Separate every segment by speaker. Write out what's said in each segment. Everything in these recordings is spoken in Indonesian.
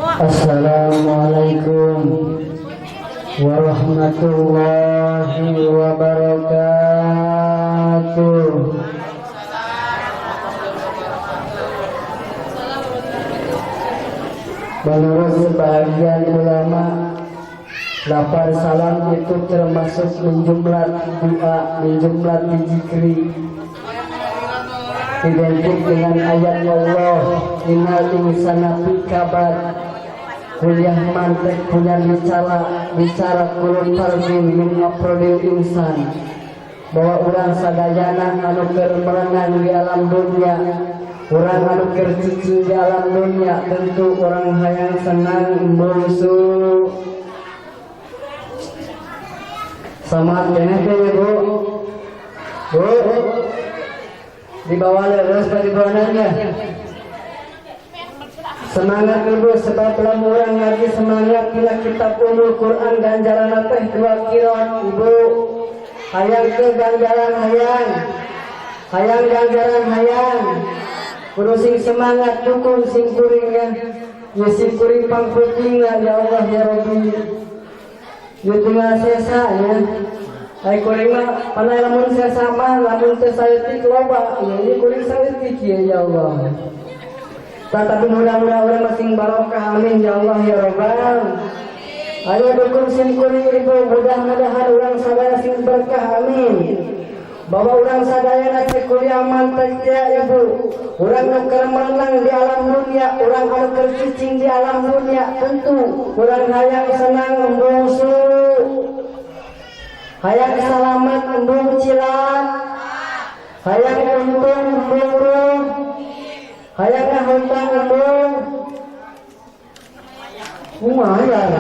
Speaker 1: Assalamualaikum warahmatullahi wabarakatuh. Menurut sebagian ulama, lapar salam itu termasuk menjumlah doa, menjumlah zikri, identik dengan ayat Allah, innal insana fi kabar, kuliah mantek punya bicara kulun talbin min afrodil insan, bahwa orang sadayana anu keur merenang di alam dunia, orang anu keur cicing di alam dunia, tentu orang hayang senang musuh. Sama kene ya Bu. Bu. Di bawah terus pada buananya. Semangat dulu sebab lamun urang ngaji semangat bila kitab Ummul Quran ganjaran teh 2 qiraat Ibu. Hayang ke ganjaran hayang. Hayang ganjaran hayang. Kudu sing semangat dukung sing kuring ya. Ya sing kuring pangputingna ya Allah ya Rabbi. Ya tinggal sesa ya. Hai kuring mah panai lamun sesa mah lamun teh saeutik loba. Ya ini kuring saeutik ya Allah. Tetapi mudah-mudahan orang masing barokah, amin ya Allah ya Rabbal. Ayo dukung sing kuring Ibu, mudah-mudahan orang sadaya sing berkah, amin. Bahwa orang sadaya nasi kuliah mantek ya Ibu, orang nuker menang di alam dunia, orang nuker cicing di alam dunia, tentu orang hayang senang musuh, hayang selamat embung cilat, hayang untung embung ruh, hayang hutang embung lumayan.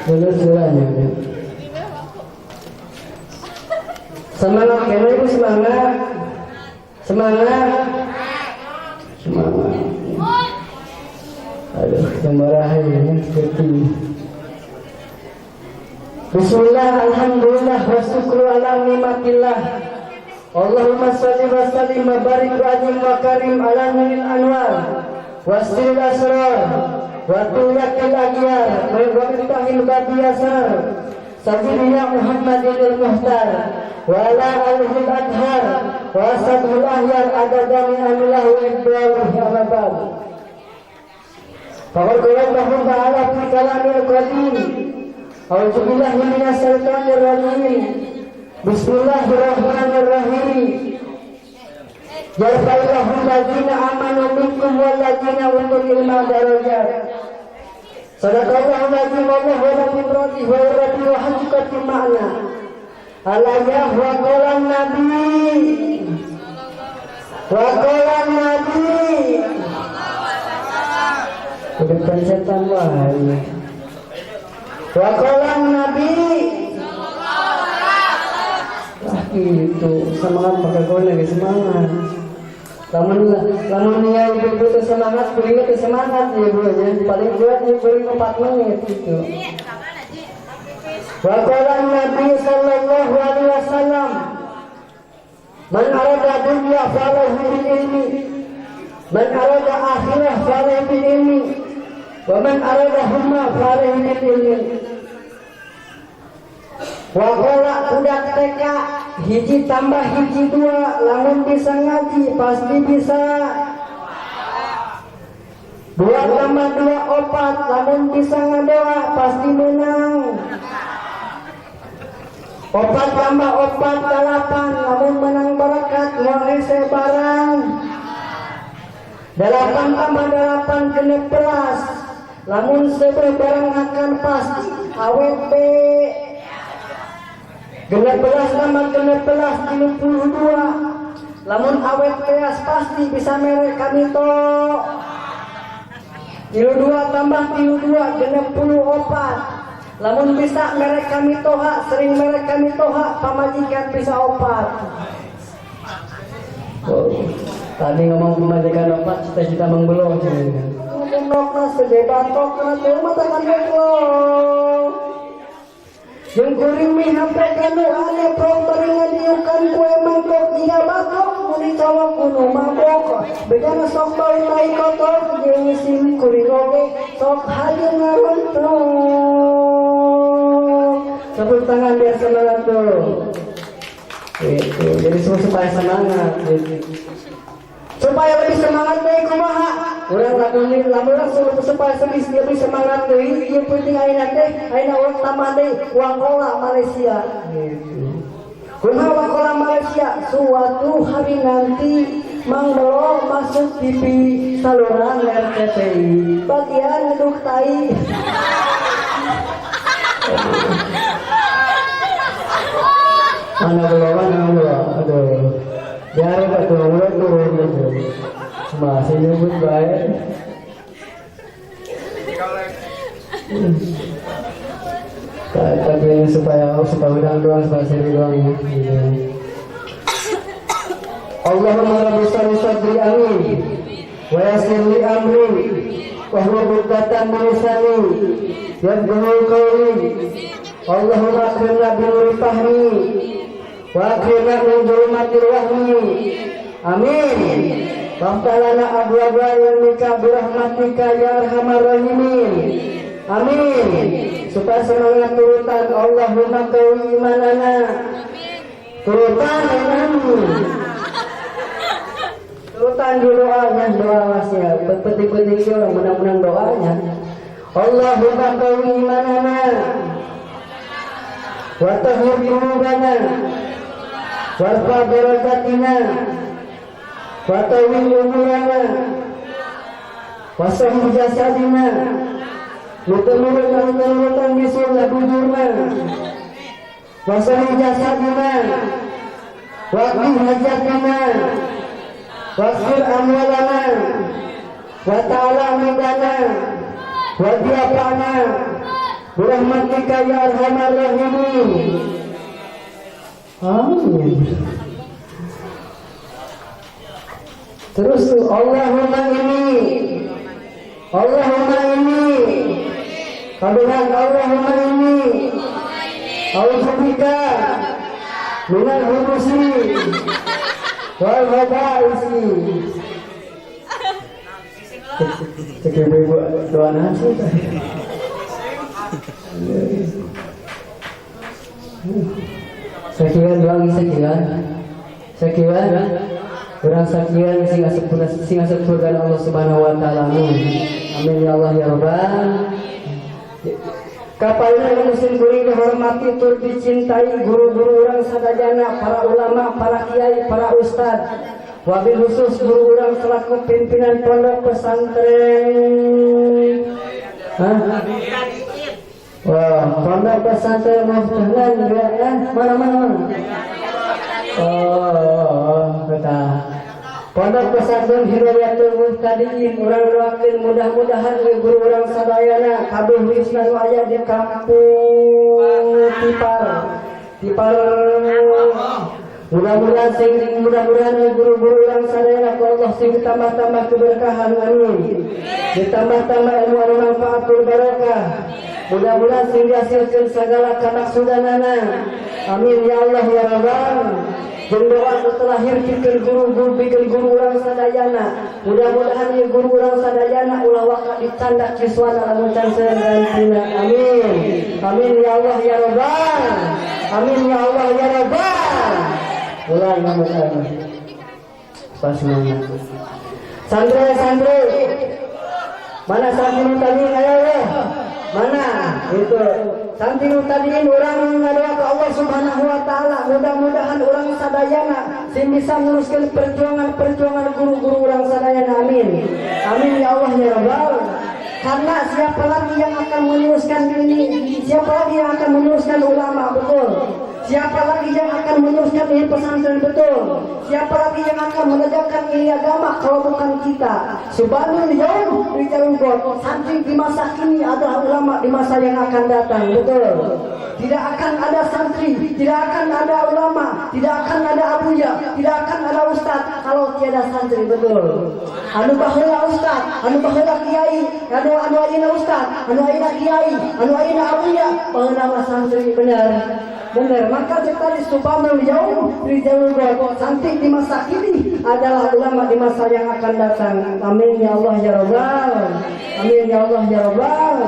Speaker 1: Jelas-jelasnya semangat kena Ibu, semangat semangat semangat. Aduh kemarahan seperti Bismillah, alhamdulillah wa syukru ala nikmatillah. Allahumma shalli wa sallim wa barik wa ajim wa karim ala nuril anwar wasril asrar wa tuyakil agyar wa miftahil badiyasar sayyidina Muhammadil Muhtar wa ala alihi al-adhar wa ashabul ahyar adada min amilahu ibdaluhi alabad. Faqad qala Allah ta'ala fi kalamil qadim a'udzu billahi minas syaitonir rajim. Bismillahirrahmanirrahim. Yarfa'illahu allazina amanu minkum wallazina utul ilma darajat. Sadaqallahu al-azim wallahu ala fitrati wa irati wa haqiqati ma'na. Alayah wa qala nabi. Wa qala nabi. Kedepan setan wahai. Wa qala nabi. Itu semangat pakai kau lagi semangat. Lamun ya Ibu teh semangat, kuring teh semangat ya Bu ya. Paling kuat ya kuring 4 menit gitu. Wa qala Nabi sallallahu alaihi wasallam, man arada dunya falahu bil ilmi, man arada akhirah falahu bil ilmi, wa man arada huma falahu bil ilmi. Wa qala budak TK hiji tambah hiji 2, lamun bisa ngaji pasti bisa. 2 tambah 2 4, lamun bisa ngadoa pasti menang. 4 tambah 4 8, lamun menang barakat moal hese barang. 8 tambah 8 11, lamun sebeu barang akan pasti awet be. 11 tambah 11 32, lamun awet peas pasti bisa merek kami to. 32 tambah 32 64, lamun bisa merek kami toha, sering merek kami toha, pamajikan bisa opat. Tadi ngomong pemajikan opat, cita-cita mengbelong. Ngomong sedih batok karena tuh mata kan lo. Yang kuring mi hampir kanu ale prong baringan diukan kue mangkok jika batok muni cowok kuno mabok. Begana sok bayi bayi kotor jeung sok hayu ngarontok. Tepuk tangan biar semangat tuh. Gitu. Jadi supaya semangat gitu. Supaya lebih semangat deh kumaha urang lamun supaya lebih semangat deh ieu penting ayeuna teh ayeuna urang tambah deui wakola Malaysia gitu. Kumaha wakola Malaysia suatu hari nanti Mang Belo masuk TV saluran RCTI bagian ngeduk tai. Mana belum, aduh. Biar ketua turun itu, masih nyebut baik. Tapi supaya udang doang, supaya seri doang ya. Allahumma rabbi sadri amin, wa yassir li amri, wa hlul 'uqdatam min lisani, yafqahu qawli. Allahumma akrimna bil fahmi. Wa akhirna min dhulumatil wahmi. Amin. Waftalana abwaba ilmika birahmatika ya arhamar rahimin. Amin. Supaya semangat turutan Allahumma qawi imanana. Turutan imanmu. Turutan di doanya, doa wasnya. Penting-penting orang menang-menang doanya. Allahumma qawi imanana. Wa tahhir qulubana. Warfa darakatina Watawil umurana Wasahih jasadina Lutan bisulna bujurna Wasahih jasadina Waqih hajatina Wasfir amwalana Wata'ala midana Wadiapana Birahmatika ya arhamar rahimin. Amin. Terus Allahumma ini Kabihan Allahumma ini Auzubika minal hubusi wal khaba'isi. Cek ibu doa nasi. Sekian kurang sekian singa sepurkan Allah Subhanahu wa taala. Amin ya Allah ya Rabbal. Kapalnya muslim kuring dihormati tur dicintai guru-guru urang sadayana, para ulama, para kiai, para ustad. Wabil khusus guru urang selaku pimpinan pondok pesantren. Wah, pondok pesantren Muhtanan ya, mana? Oh, kata. Pondok pesantren Hidayatul Muhtadin urang doakeun mudah-mudahan guru urang sadayana kabeh wisna nu aya di kampung Tipar. Mudah-mudahan guru-guru urang sadayana ku Allah sing ditambah-tambah keberkahan amin. Ditambah-tambah ilmu anu manfaat barokah. Mudah-mudahan sing dihasilkeun sagala kamaksudanana. Amin ya Allah ya Rabbal. Jeung doa terlahir pikeun guru urang sadayana. Mudah-mudahan ieu guru urang sadayana ulah waka dicandak siswana lamun can gantina. Amin. Amin ya Allah ya Rabbal. Amin ya Allah ya Rabbal. Ulah nama saya. Pas semangat. Santri. Mana santri tadi ayo ya? Mana? Itu santri tadi orang ngadoa ke Allah Subhanahu wa taala, mudah-mudahan orang sadayana sing bisa meneruskan perjuangan guru-guru orang sadayana. Amin. Amin ya Allah ya Rabbal. Karena siapa lagi yang akan meneruskan ini? Siapa lagi yang akan meneruskan ulama? Betul. Siapa lagi yang akan meneruskan ini pesantren? Betul. Siapa lagi yang akan menegakkan ini agama kalau bukan kita? Subhanul yaum rijalul santri di masa kini adalah ulama di masa yang akan datang. Betul. Tidak akan ada santri, tidak akan ada ulama, tidak akan ada abuya, tidak akan ada ustaz kalau tiada santri. Betul. Anu baheula ustaz, anu baheula kiai, anu ayeuna ustaz, anu ayeuna kiai, anu ayeuna abuya, baheula santri benar. benar. Maka tadi subhanal yaum rijalul ghaibi, cantik di masa kini adalah ulama di masa yang akan datang. Amin ya Allah ya Rabbal. Amin ya Allah ya Rabbal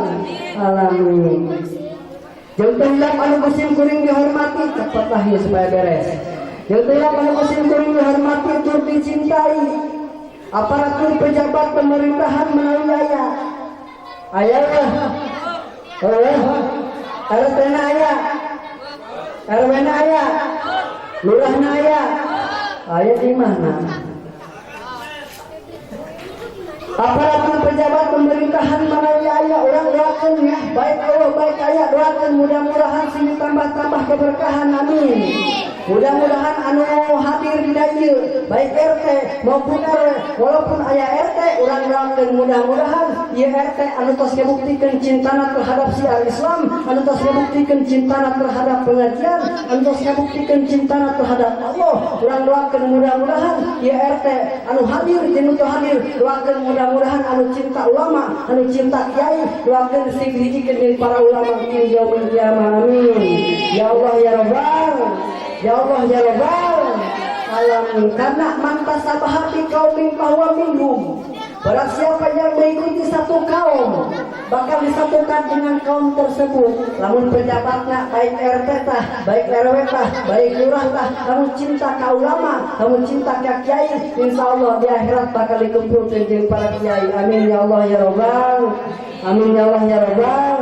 Speaker 1: alamin. Jangan hilap anu musim kuring dihormati, cepatlah ya supaya beres. Jangan hilap anu musim kuring dihormati, tur dicintai. Aparatur pejabat pemerintahan menawi ayah RT-na ayah, RW-na ayah, lurahna ayah di mana? Aparatur pejabat pemerintahan menawi ayah, orang doakan ya, baik Allah baik ayah, doakan mudah-mudahan sini tambah-tambah keberkahan, amin. Mudah-mudahan anu hadir di dieu baik RT maupun RW, walaupun aya RT urang doakeun mudah-mudahan ieu RT anu tos ngabuktikeun cintana terhadap syiar Islam, anu tos ngabuktikeun cintana terhadap pengajian, anu tos ngabuktikeun cintana terhadap Allah. Urang doakeun mudah-mudahan ieu RT anu hadir jeung nu hadir, doakeun mudah-mudahan anu cinta ulama, anu cinta kiai, doakeun sigrijikeun jeung para ulama di yaumul kiamah, amin. Ya Allah ya Rabbal. Ya Allah ya Rabbal alamin. Karena mantas sabah di kaum bahwa minhum, barang siapa yang mengikuti satu kaum bakal disatukan dengan kaum tersebut. Namun pejabatnya baik RT tah, baik RW tah, baik lurah tah, namun cinta ka ulama, namun cinta ka kiai, insyaallah di akhirat bakal dikumpulkeun jeung para kiai. Amin ya Allah ya Rabbal. Amin ya Allah ya Rabbal.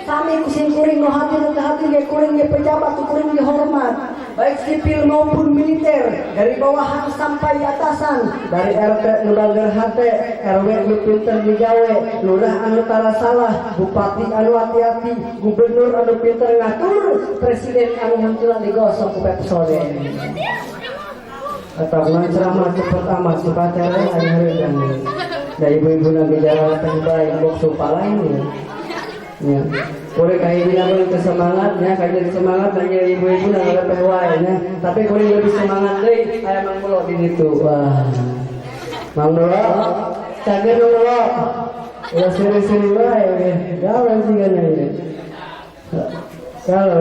Speaker 1: Sami kusim kuring nu hadir teh hadir ge kuring ge pejabat kuring ge hormat, baik sipil maupun militer, dari bawahan sampai atasan, dari RT nu bageur hate, RW nu pinter digawe, lurah anu tara salah, bupati anu hati-hati, gubernur anu pinter ngatur, presiden anu henteu digosok ku Pepsode. Atau ceramah cepet amat supaya aya heureun. Da ibu-ibu nage jalan teh bae bok supala ini. Ya. Boleh kayak gini aku semangatnya, kayak semangat nanya ibu-ibu nang ada wae tapi kuring lebih semangat deui aya Mang Mulo di ditu. Wah. Mang Mulo, cager Mulo. Ya seri-seri wae, gawe sih kan ini. Kalau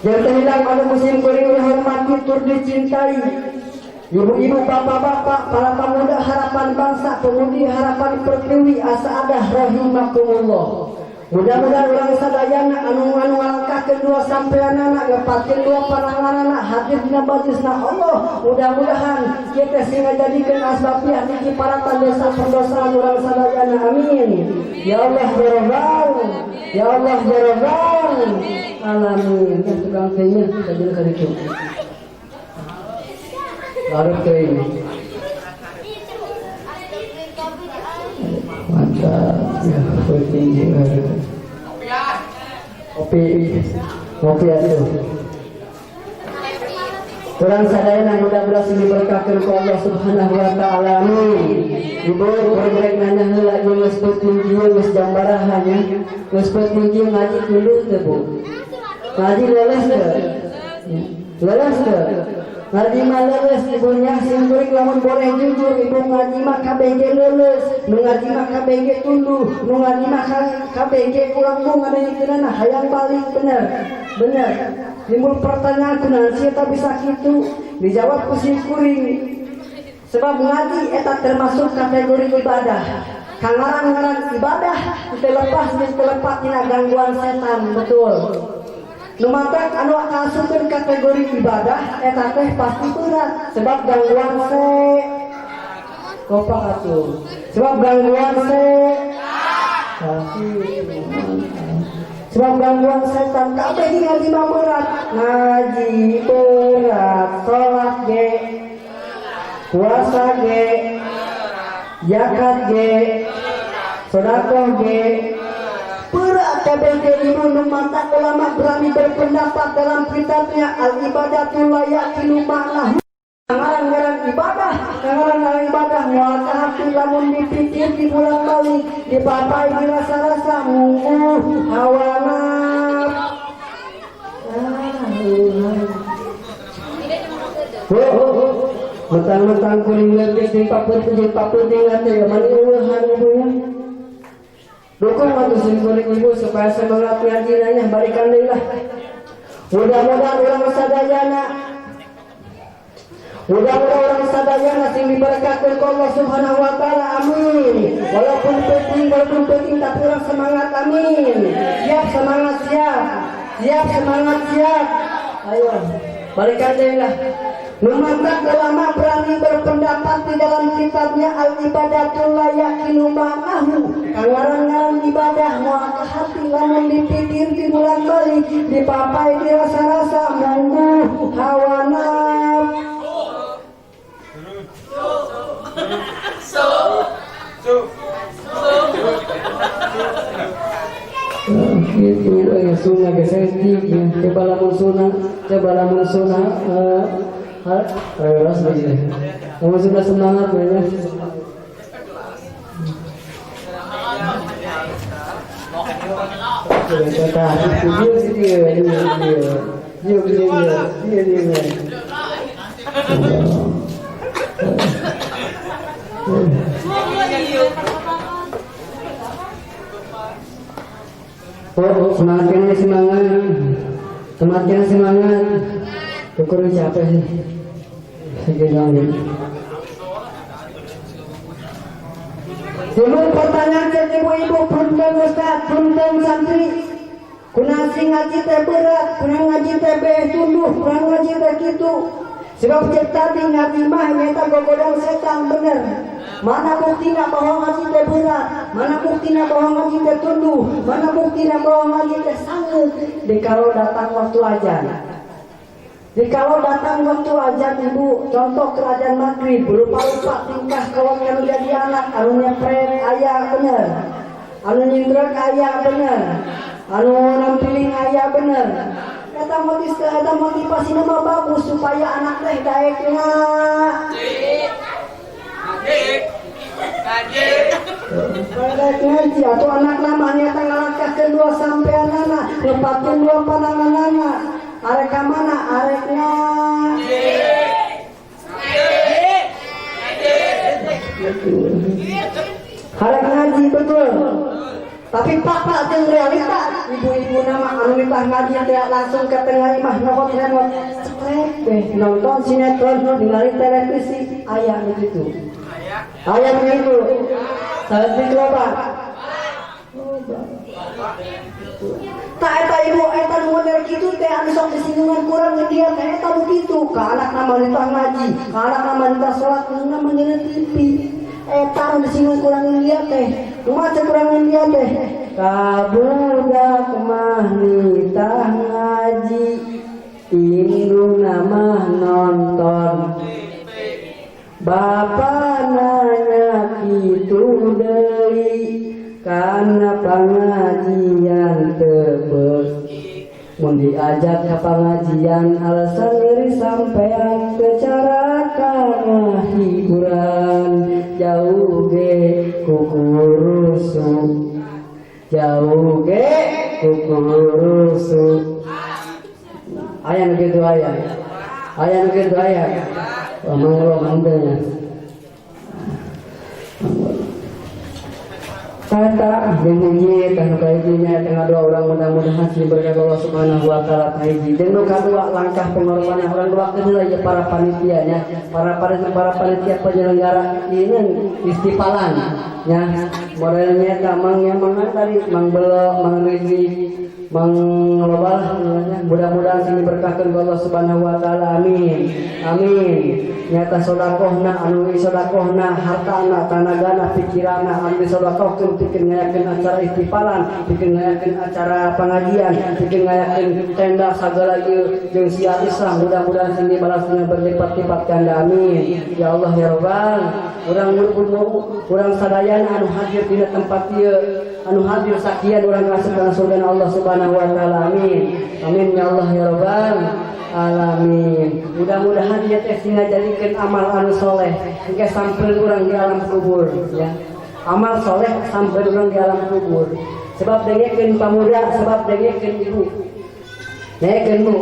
Speaker 1: jangan hilang pada musim kuring dihormati tur dicintai. Ibu-ibu, bapak-bapak, para pemuda harapan bangsa, pemudi harapan pertiwi, asa adah rahimakumullah. Mudah-mudahan urang sadayana anu langkah kedua sampean anak ngepatkeun dua pananganana hadir dina majlisna Allah. Mudah-mudahan kita sing ngajadikeun asbabiah niki para dosa pendosaan urang sadayana, amin. Ya Allah ya Rabbal. Ya Allah ya Rabbal alamin. Tukang teh nya kajian ka ditu. Larut ke ini mantap ya, tinggi kopi aduh kurang sadayana mudah-mudahan ini berkahkeun ku Allah subhanahu wa ta'ala, amin. Ibu korek nanya heula jeung geus penting ieu geus jambarahan nya geus penting ngaji dulu teh Bu, ngaji leles teh leles teh ngaji mah leles ibunya sing kuring lamun boleh jujur ibu ngaji mah KBG leles, nu ngaji mah KBG tunduh, nu ngaji mah KBG kurang mung ngadengikeunana hayang balik bener timbul pertanyaan kunaon sih eta bisa kitu dijawab ku sing kuring sebab ngaji eta termasuk kategori ibadah. Kangaran-ngaran ibadah teu lepas jeung teu lepat tina gangguan setan, betul. Lumatak anu kasupkeun kategori ibadah eta teh pasti berat sebab gangguan kopak atuh. Sebab gangguan sebab gangguan setan kabeh ngaji mah berat. Ngaji berat, salat ge, puasa ge, zakat ge, sedekah ge. Berat KBG ibu numata ulama berani berpendapat dalam kitabnya al-ibadatul layakinu ma'nah. Ngaran-ngaran ibadah muatahati lamun dipikir di bulan balik dipapai dirasa-rasa munggu hawa mentang-mentang kuring ngerti di paput ate mani ueuhan ibunya Dukung atuh simkuring ibu supaya semangat ngaji nanya balikan deui lah. Mudah-mudahan urang sadayana orang sadayana sing diberkatkeun ku Allah Subhanahu wa taala. Amin. Walaupun penting tapi urang semangat. Amin. Siap semangat siap. Siap semangat siap. Ayo balikan deui lah. Memantap ulama berani berpendapat di dalam kitabnya Al-Ibadatul Layakinu Ma'ahu. Kangaran-ngaran ibadah mual ke hati lamun dipikir di bulan balik dipapai di rasa-rasa monggo hawa nafsu. Ini sunnah gesesti coba lamun sunnah ras lagi kamu sudah semangat banyak semakin semangat ukur siapa sih segini dulu pertanyaan ke ibu-ibu punten ustaz punten santri kuna sing ngaji teh berat kuna ngaji teh beh tunduh kuna ngaji teh kitu sebab cek tadi ngaji mah nyata gogodang setan bener. Mana buktina bahwa ngaji teh berat, mana buktina bahwa ngaji teh tunduh, mana buktina bahwa ngaji teh sanggup. Dikalau datang waktu ajan, dikalau datang waktu ajan ibu, contoh kerajaan maghrib, berupa-rupa tingkah kawan yang jadi anak, anu nyepret ayah bener, anu nyindrek ayah bener, anu nampiling ayah bener. Eta motivasi nama bagus supaya anak teh daekna. Ngaji atau anak namanya tanggalakkeun dua sampean anak nepakeun dua pandanganana arek ka mana arekna arek ngaji betul tapi papa jeung realita ibu-ibu nama anu nitah ngaji teh langsung ke tengah imah nongol cekrek deh nonton sinetron ningali televisi aya begitu. Ayam itu, saya dikelola. Tak eta ibu, eta model gitu teh anu sok disinggungan kurang dia teh eta begitu. Ka anak nama nita ngaji, ka anak nama nita salat, nama nyeuna TV. Eta anu disinggung kurang dia teh. Kumaha teh kurang dia teh? Ka budak mah nita ngaji, indung nama nonton. Bapak nanya kitu deui kana pangajian tebes mun diajak ka pangajian alasan diri sampean teu cara kana hiburan jauh ge kukurusu jauh ge kukurusu aya nu kitu aya nu kitu aya Manglo mandanya kata dengan kan kaijinya tengah dua orang mudah-mudahan berkat Allah Subhanahu wa taala kaiji dan kedua langkah pengorbanan orang dua kedua ya para panitianya para panitia penyelenggara ini istifalan ya modelnya kamang yang tadi mang belo mang rizki mang lobal mudah-mudahan sini berkahkan Allah Subhanahu wa taala amin amin nyata sodakohna anu sodakohna hartana tanagana pikirana anu sodakohkeun pikeun ngayakeun acara istifalan pikeun ngayakeun acara pengajian pikeun ngayakeun tenda sagala ieu jeung sia Islam mudah-mudahan sini balasna berlipat-lipat ganda amin ya Allah ya Rabbal urang sadayana anu hadir di tempat ieu anu hadir sakian urang ngasupkeun surga Allah Subhanahu wa taala amin amin ya Allah ya Rabbal alamin mudah-mudahan dia teh sing ngajadikeun amal anu soleh engke sampeun urang di alam kubur ya amal soleh sampeun urang di alam kubur sebab dengekeun pamuda sebab dengekeun ibu dengekeun bu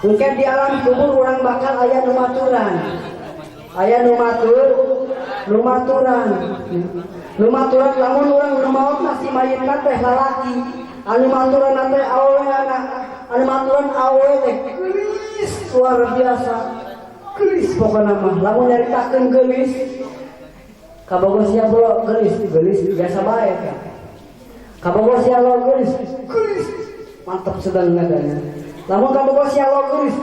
Speaker 1: engke di alam kubur urang bakal aya nu maturan aya nu matur lumaturan lamun urang nu maot masih mayitna teh lalaki anu maturan teh awewe anak anu maturan awewe teh geulis luar biasa geulis pokona mah lamun nyaritakeun geulis kabogo sia bolo geulis biasa bae kan kabogo sia lo geulis mantap sedang nadanya lamun kabogo sia lo geulis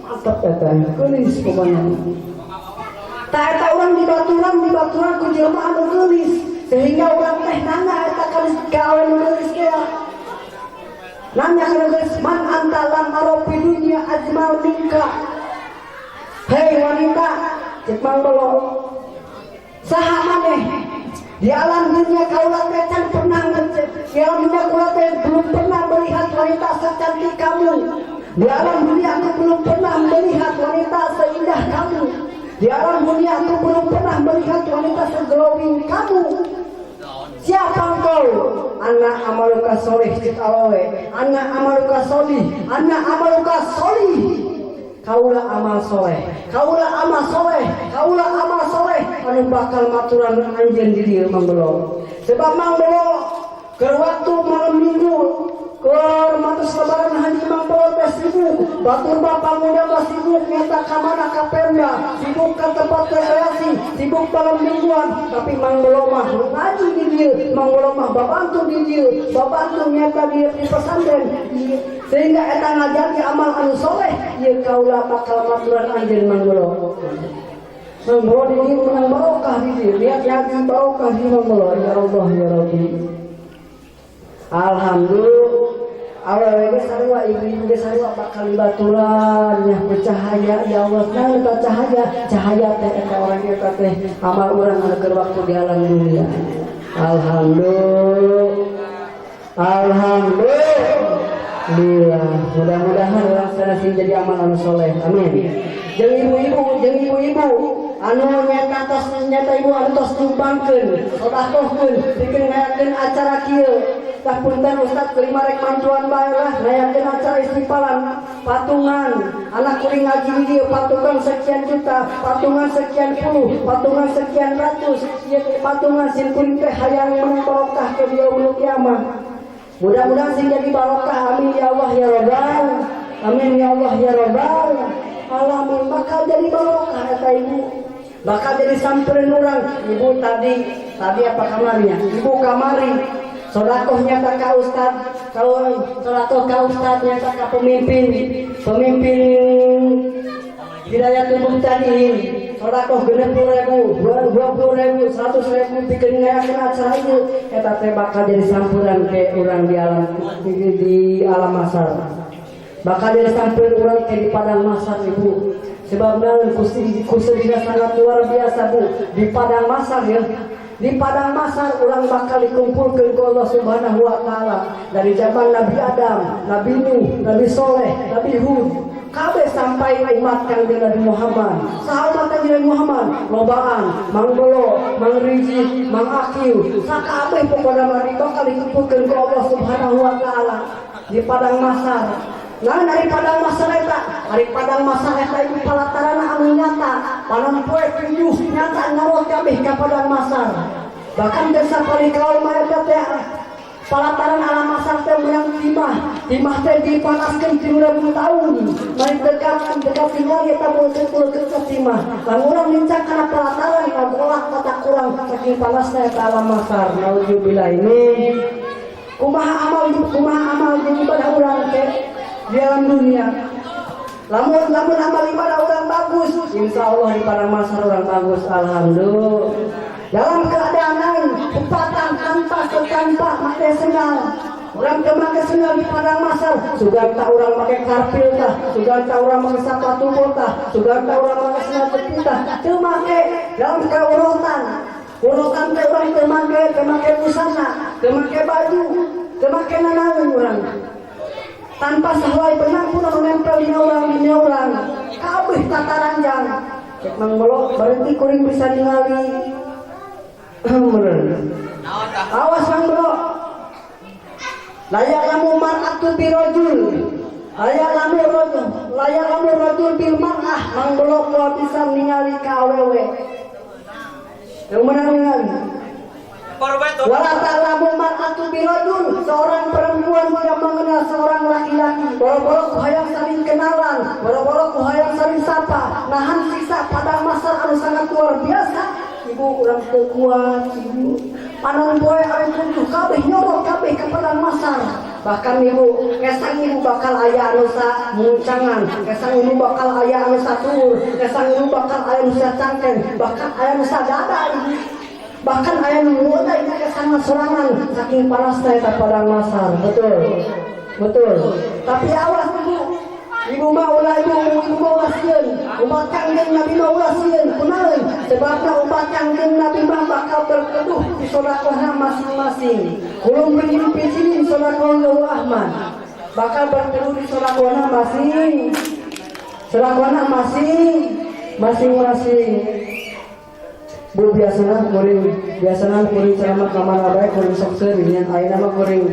Speaker 1: mantap eta geulis pokona tak eta urang di baturan ku jelema anu geulis sehingga urang teh nanya eta kalis gawe nu geulis ge nanya kana geulis man anta lam arofi dunya ajmal minka hei wanita cek mang belum saha maneh di alam dunia kaulah teh can pernah di alam dunia kaulah teh belum pernah melihat wanita secantik kamu di alam dunia aku belum pernah melihat wanita seindah kamu di alam dunia aku belum pernah melihat wanita seglowing kamu siapa engkau anak amaluka solih cik awewe anak amaluka solih anak amaluka solih kaulah amal soleh anu bakal maturan anjeun di dieu Mang Belo sebab Mang Belo keur waktu malam minggu keur matos lebaran haji Mang Belo teh sibuk batur bapak muda mah sibuk nyata ka mana ka Pemda sibuk ka tempat rekreasi sibuk malam mingguan tapi Mang Belo mah ngaji di dieu Mang Belo mah babantu di dieu babantu nyata di pesantren sehingga eta ngajari amal anu soleh ieu kaula bakal maturan anjeun Mang Belo Mang Belo di dieu menang barokah di dieu lihat ngaji barokah di Mang Belo ya Allah ya Rabbi alhamdulillah awewe ge sarua ibu ge sarua bakal baturan nya bercahaya ya Allah nah eta cahaya teh eta orang eta teh amal urang anu keur waktu di alam dunia alhamdulillah mudah-mudahan urang sing jadi amal anu soleh amin jeung ibu-ibu anu nyata ibu anu tos nyumbangkeun sedekahkeun pikeun ngayakeun acara kieu tah punten Ustaz kelima rek mantuan bae lah ngayakeun acara istiqfalan patungan anak kuring ngaji dieu patungan sekian juta patungan sekian puluh patungan sekian ratus ieu patungan sin kuring teh hayang menang barokah ke yaumul kiamah mudah-mudahan sing jadi barokah amin ya Allah ya Rabbal amin ya Allah ya Rabbal alamin bakal jadi barokah kata ibu bakal jadi samperin orang ibu tadi apa kamarnya ibu kamari sodakoh nyata ka ustad kalau sodakoh ka ustad nyata ka pemimpin Hidayatul Muhtadin sodakoh 60.000 20.000 100.000 pikeun ngayakeun acara ieu eta teh bakal jadi sampuran ke urang di alam mahsyar bakal jadi sampeun urang ke di padang mahsyar ibu sebab naon kusedina sangat luar biasa Bu di padang mahsyar ya di padang mahsyar urang bakal dikumpulkeun ku Allah Subhanahu wa taala dari zaman Nabi Adam, Nabi Nuh, Nabi Soleh, Nabi Hud kabeh sampai umat Kanjeng Nabi Muhammad. Sahabat Kanjeng Nabi Muhammad lobaan Mang Belo, Mang Rizki, Mang Akil, sakabeh pokona mah bakal dikumpulkeun ku Allah Subhanahu wa taala di padang mahsyar. Nah dari padang mahsyar eta ieu palatarana anu nyata panon poe pinjuh nyata ngarot kabeh ka padang mahsyar bahkan teh sapari kaul mah eta teh palataran alam mahsyar teh meunang timah teh dipanaskeun 3000 tahun mari dekat tinggal eta beul-beul ke timah lamun urang lincah kana palataran ngagolak kata kurang saking panasna eta alam mahsyar naudzubillah ini kumaha amal jeung ibadah urang teh di alam dunia lamun amal ibadah orang bagus insyaallah di padang mahsyar orang bagus alhamdulillah dalam keadaan lain upatan tanpa make senal orang make senal di padang mahsyar sugan tak orang make karpil tah sugan tak orang make sepatu tah sugan tak orang make senal putih tah teu make dalam keurutan teh orang teu make busana teu make baju teu make nanaeun urang tanpa sehelai benang pun menempel di orang kabeh tataranjang cek Mang Belo berarti kuring bisa ningali awas Mang Belo layak lamu mar'atu birojul Aya lamun rajul bil mar'ah manggolok moal bisa ningali ka awewe. Yang benar ningali. Wala ta'lamu mar'atu birajul, seorang perempuan tidak mengenal seorang laki-laki. Boro-boro ku hayang saling kenalan, boro-boro ku hayang saling sapa. Nahan sisa pada masa anu sangat luar biasa. Ibu urang teu kuat, ibu. Panon poe ari kuntuh kabeh nyorok kabeh ka padang masar. Bahkan ibu, kesang ibu bakal aya anu muncangan, kesang ibu bakal aya anu satur, kesang ibu bakal aya anu cangken, bahkan aya anu dada ibu. Bahkan aya nu muda ibu kesang sorangan saking panasna eta padang masar. Betul. Tapi awas ibu mah ulah ibu ulah sieun. Umat kangjeng Nabi mah ulah sieun. Kunaon? Sebabna umat kangjeng Nabi mah bakal berkeduh di sedekahna masing-masing. Kulum berjin-jin sedekah Lahu Ahmad. Bakal berkeduh di sedekahna masing-masing. Bu biasana kuring ceramah kamana bae kuring sok seuring nya ayeuna mah kuring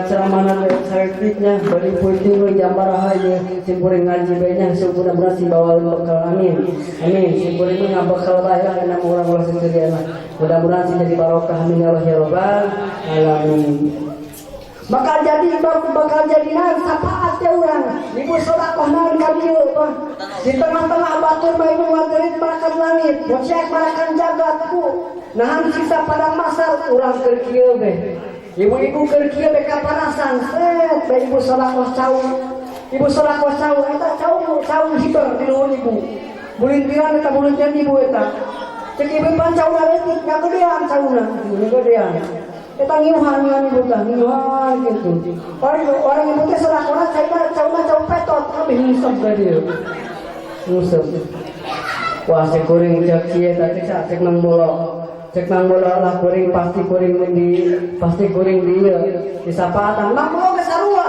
Speaker 1: ceramahna saeutiknya bari puting we jambar haye sim kuring ngaji bae nya mudah-mudahan si bawa bekal amin sim kuring mah ngabekal bae lah kana urang ulah seseueuna mudah-mudahan si jadi barokah amin ya Allah ya rabbal alamin. Bakal jadi sapaat teh urang ibu sedekah naon ka dieu di tengah-tengah batur mah ibu ngagerit malakan langit bocek malakan jagatku nahan sisa padang masar urang keur kieu beh ibu-ibu keur kieu beh kapanasan set beh ibu sedekah cau eta cau hiber di luhur ibu bulintiran eta bulintiran ibu eta cek ibu pan cau leutik ngagedean cauna ngagedean eta ngiuhan gitu. Orang ibu teh sedekah cauna cau petot kabeh ngusep ka dieu. Ngusep. Wah si kuring cek kieu teh cek nang molo. Cek nang molo lah kuring pasti kuring dieu di sapaatan. Mang molo ge sarua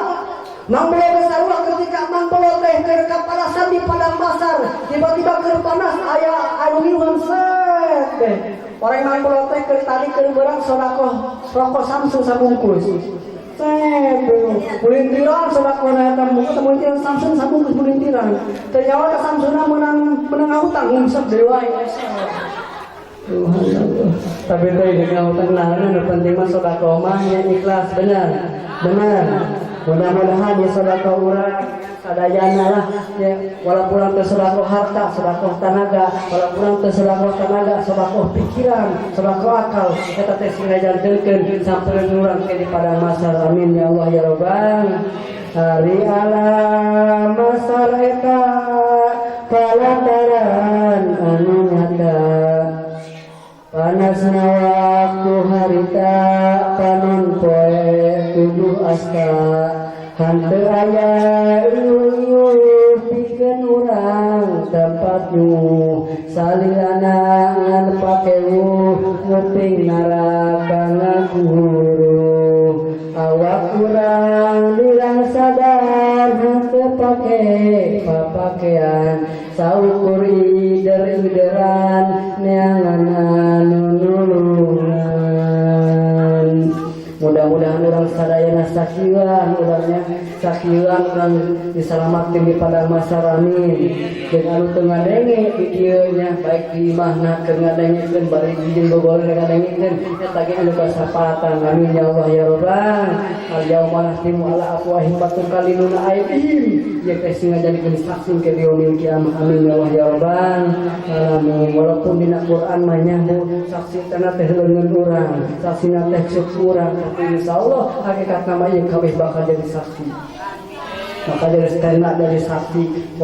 Speaker 1: ketika mang molo teh keur kapanasan di padang masar. Tiba-tiba keur panas aya anu ngiuhan set teh. Orang mang molo teh keur tadi keur beurang sedekah rokok Samsung sabungkus. Bulintiran sedekahna eta bulintiran Samsung sabungkus bulintiran. Teu nyawa ka Samsungna meunang hutang ngusep deui wae. Tapi teh dengan hutang naon nu penting mah sedekah mah nya ikhlas bener. Mudah-mudahan ya sedekah urang sadayana lah ya walaupun teu sedekah harta, sedekah tenaga, walaupun teu sedekah pikiran, sedekah akal eta teh sing ngajantenkeun sampeun urang ke di padang masar. Amin ya Allah ya rabbal hari alam masar eta palataran anu nyata panasna waktu harita panon poe tujuh asta hanteu aya ieu pikeun urang tempat nu salilana ngan pakeu nguping neraka ngaguru awak urang dirang sadar henteu pake papakean saukur ider-ideran neangan anu nulungan. Mudah-mudahan orang sadayana sakieuan urangnya sakieuan urang diselamatkeun di padang masar amin. Dengan anu teu ngadenge di dieu nya baik di imahna keur ngadengekeun bari dijieun gogol ngadengekeun eta ge anu kasapatan. Amin ya Allah ya rabbal al yauma nahtimu ala afwahihim wa tukallimuna aydihim ya kasih ngajadikeun saksi ke yaumil kiamah. Amin ya Allah ya rabbal alamin. Walaupun dina Quran mah nyaho saksi teh leungeun urang saksina teh syukuran insyaallah hakikatna mah ieu kabeh bakal jadi saksi. Maka dari stena jadi saksi,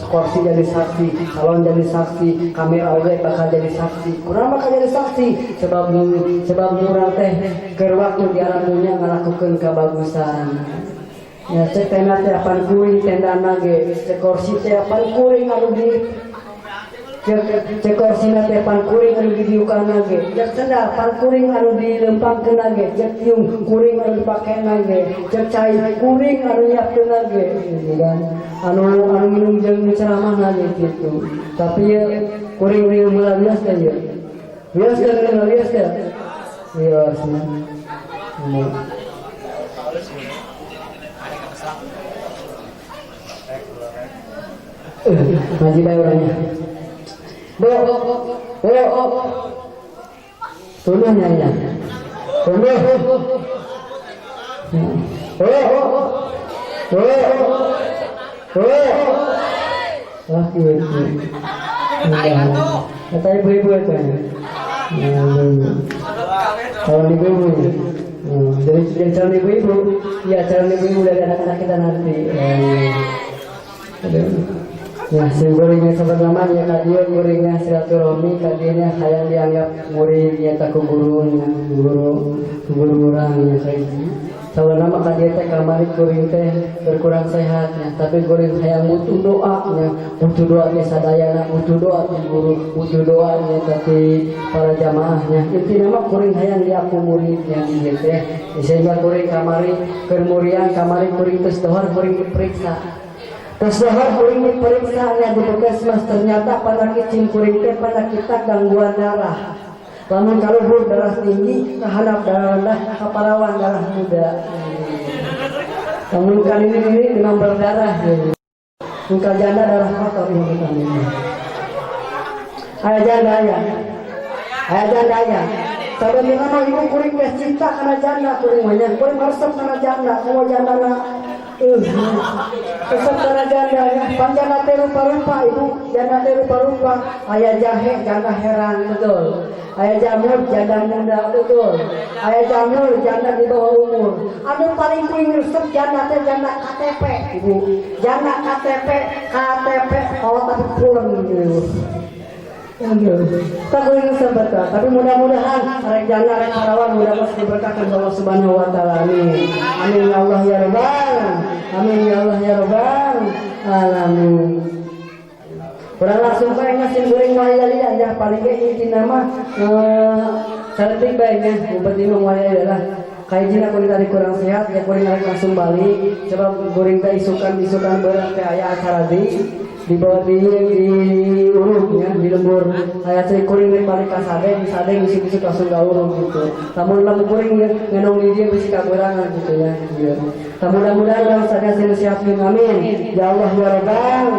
Speaker 1: kursi jadi saksi, salon jadi saksi, kamera oge bakal jadi saksi, kurang bakal jadi saksi. Sebab urang teh keur waktu diaramunya ngalakukeun kabagusan. Ya cek tenda teh apan kuring tendana ge, cek kursi teh apan kuring anu di cek korsina teh pan kuring anu didiukana ge, cek sendal pan kuring anu dilempangkeun ge, cek tiung kuring anu dipakena ge, cek cai kuring anu nyiapkeun ge, kan? Anu minum jeung ceramahna ge kitu. Tapi ye kuring rieu meula bias teh ye. Bias teh. Bias. Ngaji bae orangnya. Bo. Tuluh ya. Tuluh. Wah, gitu. Kata ibu-ibu itu. Calon ibu-ibu. Jadi calon ibu-ibu. Iya, calon ibu-ibu dari anak-anak kita nanti. Ya, si muridnya sebenarnya kadieu muridnya silaturahmi kadieunya hayang dianggap muridnya tak guru urang nya kaji. Sawana mah kadieu teh kamari kuring teh berkurang sehatnya, tapi kuring hayang butuh doanya, butuh doa ge sadayana, butuh doa ti guru, butuh doa nya tapi para jamaahnya. Intina mah kuring hayang diaku muridnya ieu teh. Sehingga kuring kamari keur murian kamari kuring teh dohor kuring diperiksa. Terus dohor kuring diperiksa nya di puskesmas ternyata penyakit cing kuring teh penyakit gangguan darah. Lamun kaluhur darah tinggi, kahanap darah rendah, kaparawan darah muda. Namun kali ini demam berdarah. Muka janda darah kotor ini kami. Ayah janda ya. Ayah janda ya. Sebenarnya mah ibu kuring geus cinta kana janda kuring mah nya. Kuring resep kana janda, semua janda na resep kana janda ya. Panjana teh rupa-rupa ibu, janda teh rupa-rupa. Ayah jahe janda heran betul. Ayah jamur janda muda betul. Ayah jamur janda di bawah umur. Anu paling kuing resep janda teh janda KTP ibu. Janda KTP kalau tapi pulang ibu. Tak kuing sebetul. Tapi mudah-mudahan arek janda arek parawan mudah-mudahan diberkahkan Allah Subhanahu wa taala. Amin. Amin ya Allah ya Rabbal. Amin ya Allah ya Rabbal. Alamin. Kurang langsung bae ngasih goreng wayali aja paling ge intina mah cantik baiknya umpet imam wayali lah kayaknya aku tadi kurang sehat ya kuring arek langsung balik coba goreng teh isukan beurang teh aya acara di bawah di urupnya di lembur aya teh kuring rek balik ka sadeng bisik-bisik langsung gaurung gitu lamun kuring ngenong di dieu bisik kagurangan gitu ya mudah-mudahan dalam sadaya sehat amin ya Allah ya Rabbal.